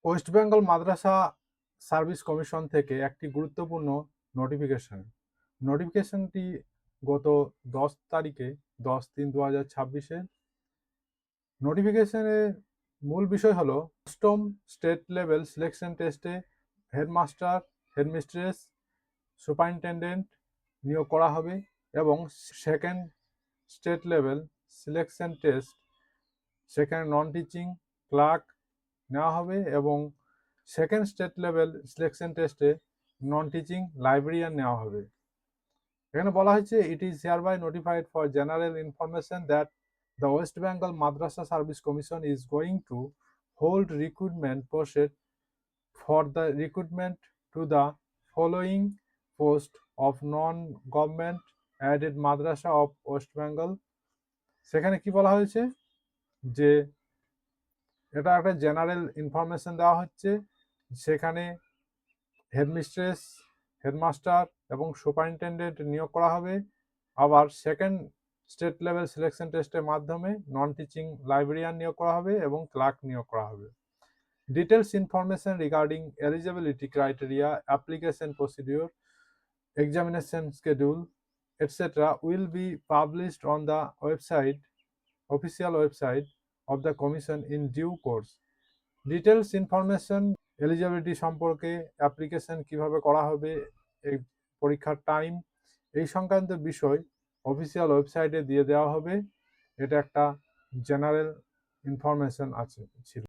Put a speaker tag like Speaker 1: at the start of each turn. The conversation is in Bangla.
Speaker 1: West Bengal Madrasah Service commission থেকে একটি গুরুত্বপূর্ণ নোটিফিকেশনটি গত 10 তারিখে 10/3/2026 নোটিফিকেশনের মূল বিষয় হলো অষ্টম স্টেট লেভেল সিলেকশন টেস্টে হেডমাস্টার, হেডমিস্ট্রেস, সুপারিনটেন্ডেন্ট নিয়োগ করা হবে এবং second state level selection test সেখানে নন টিচিং ক্লার্ক নেওয়া হবে এবং সেকেন্ড স্টেট লেভেল সিলেকশন টেস্টে নন টিচিং লাইব্রেরিয়ান নেওয়া হবে। এখানে বলা হয়েছে it is hereby notified for general information that the West Bengal Madrasah Service Commission is going to hold recruitment process for the recruitment to the following post of non-government aided madrasa of West Bengal। সেখানে কি বলা হয়েছে যে এটা একটা জেনারেল ইনফরমেশন দেওয়া হচ্ছে, সেখানে হেডমিস্ট্রেস, হেডমাস্টার এবং সুপারিনটেন্ডেন্ট নিয়োগ করা হবে। আবার সেকেন্ড স্টেট লেভেল সিলেকশন টেস্টের মাধ্যমে নন টিচিং লাইব্রেরিয়ান নিয়োগ করা হবে এবং ক্লার্ক নিয়োগ করা হবে। Details information regarding eligibility criteria, application procedure, examination schedule, etc. will be published on the official website of the commission in due course. Details information eligibility সম্পর্কে, অ্যাপ্লিকেশন কিভাবে করা হবে, এই পরীক্ষার টাইম, এই সংক্রান্ত বিষয় অফিসিয়াল ওয়েবসাইটে দিয়ে দেওয়া হবে। এটা একটা জেনারেল ইনফরমেশন ছিল।